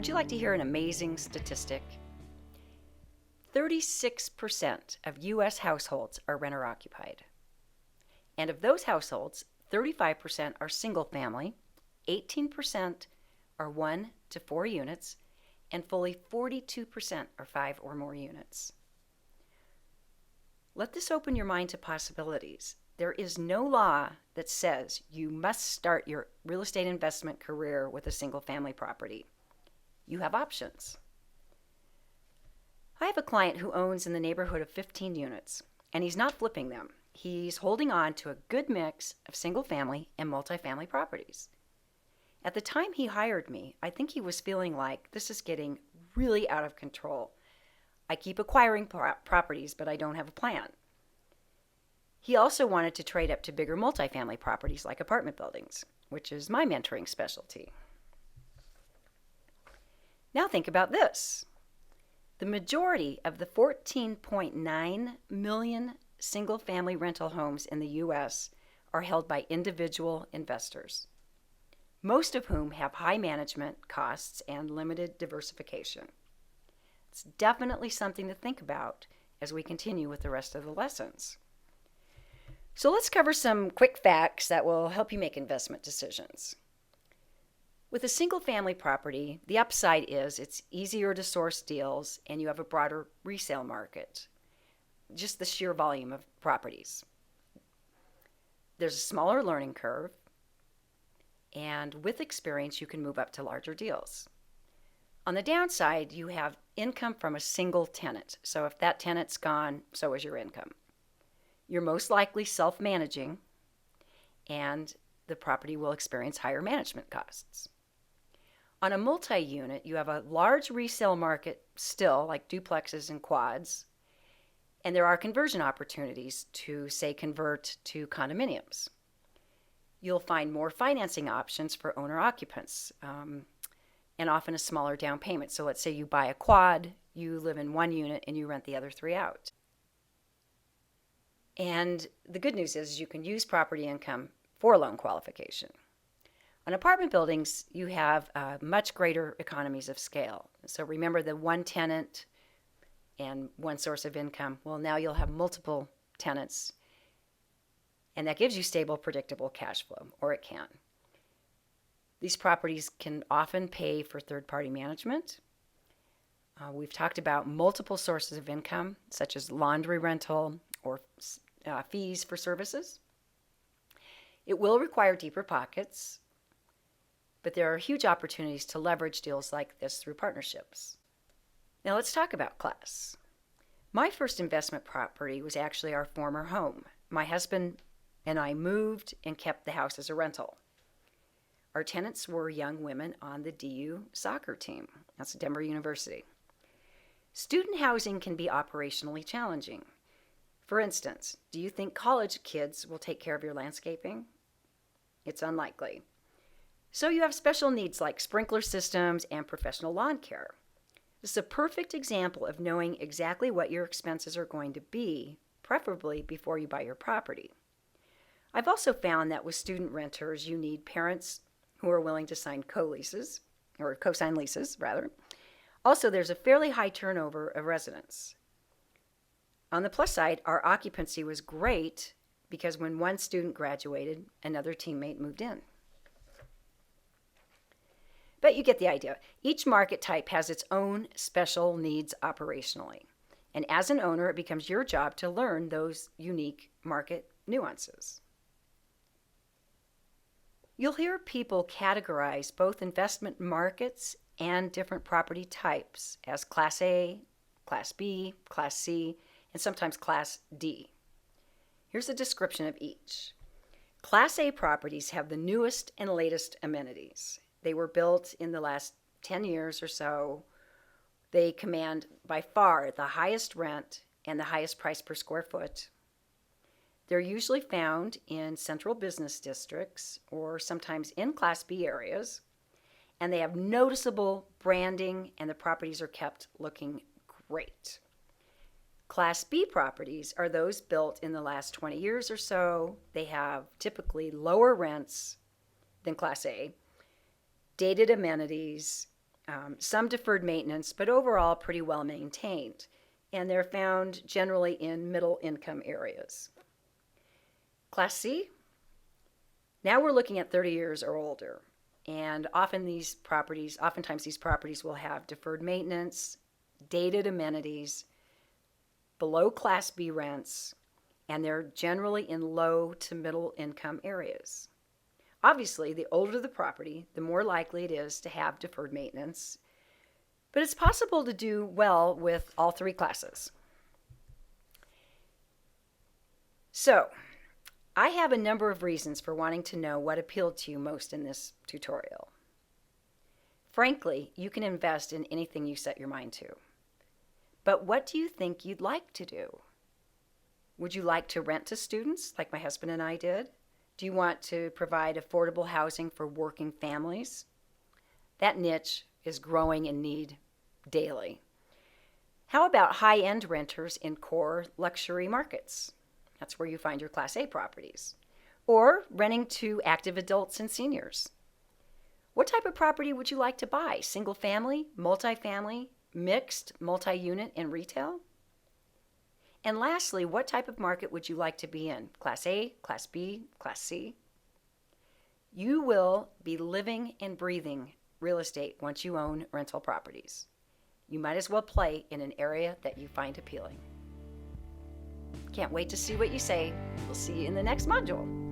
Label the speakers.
Speaker 1: Would you like to hear an amazing statistic? 36% of U.S. households are renter-occupied. And of those households, 35% are single family, 18% are 1 to 4 units, and fully 42% are 5 or more units. Let this open your mind to possibilities. There is no law that says you must start your real estate investment career with a single family property. You have options. I have a client who owns in the neighborhood of 15 units, and he's not flipping them. He's holding on to a good mix of single family and multifamily properties. At the time he hired me, I think he was feeling like this is getting really out of control. I keep acquiring properties, but I don't have a plan. He also wanted to trade up to bigger multifamily properties like apartment buildings, which is my mentoring specialty. Now think about this. The majority of the 14.9 million single-family rental homes in the U.S. are held by individual investors, most of whom have high management costs and limited diversification. It's definitely something to think about as we continue with the rest of the lessons. So let's cover some quick facts that will help you make investment decisions. With a single-family property, the upside is it's easier to source deals and you have a broader resale market, just the sheer volume of properties. There's a smaller learning curve, and with experience, you can move up to larger deals. On the downside, you have income from a single tenant. So if that tenant's gone, so is your income. You're most likely self-managing, and the property will experience higher management costs. On a multi-unit, you have a large resale market still, like duplexes and quads, and there are conversion opportunities to, say, convert to condominiums. You'll find more financing options for owner-occupants, and often a smaller down payment. So let's say you buy a quad, you live in one unit, and you rent the other 3 out. And the good news is you can use property income for loan qualification. On apartment buildings, you have much greater economies of scale. So remember the one tenant and one source of income. Well, now you'll have multiple tenants, and that gives you stable, predictable cash flow, or it can. These properties can often pay for third-party management. We've talked about multiple sources of income, such as laundry rental or fees for services. It will require deeper pockets, but there are huge opportunities to leverage deals like this through partnerships. Now let's talk about class. My first investment property was actually our former home. My husband and I moved and kept the house as a rental. Our tenants were young women on the DU soccer team. That's Denver University. Student housing can be operationally challenging. For instance, do you think college kids will take care of your landscaping? It's unlikely. So you have special needs like sprinkler systems and professional lawn care. This is a perfect example of knowing exactly what your expenses are going to be, preferably before you buy your property. I've also found that with student renters, you need parents who are willing to sign co-leases, or co-sign leases, rather. Also, there's a fairly high turnover of residents. On the plus side, our occupancy was great because when one student graduated, another teammate moved in. But you get the idea. Each market type has its own special needs operationally. And as an owner, it becomes your job to learn those unique market nuances. You'll hear people categorize both investment markets and different property types as Class A, Class B, Class C, and sometimes Class D. Here's a description of each. Class A properties have the newest and latest amenities. They were built in the last 10 years or so. They command by far the highest rent and the highest price per square foot. They're usually found in central business districts or sometimes in Class B areas, and they have noticeable branding, and the properties are kept looking great. Class B properties are those built in the last 20 years or so. They have typically lower rents than Class A, dated amenities, some deferred maintenance, but overall pretty well maintained. And they're found generally in middle income areas. Class C, now we're looking at 30 years or older. And oftentimes these properties will have deferred maintenance, dated amenities, below Class B rents, and they're generally in low to middle income areas. Obviously, the older the property, the more likely it is to have deferred maintenance, but it's possible to do well with all three classes. So, I have a number of reasons for wanting to know what appealed to you most in this tutorial. Frankly, you can invest in anything you set your mind to. But what do you think you'd like to do? Would you like to rent to students like my husband and I did? Do you want to provide affordable housing for working families? That niche is growing in need daily. How about high-end renters in core luxury markets? That's where you find your Class A properties. Or renting to active adults and seniors. What type of property would you like to buy? Single family, multifamily, mixed, multi-unit, and retail? And lastly, what type of market would you like to be in? Class A, Class B, Class C? You will be living and breathing real estate once you own rental properties. You might as well play in an area that you find appealing. Can't wait to see what you say. We'll see you in the next module.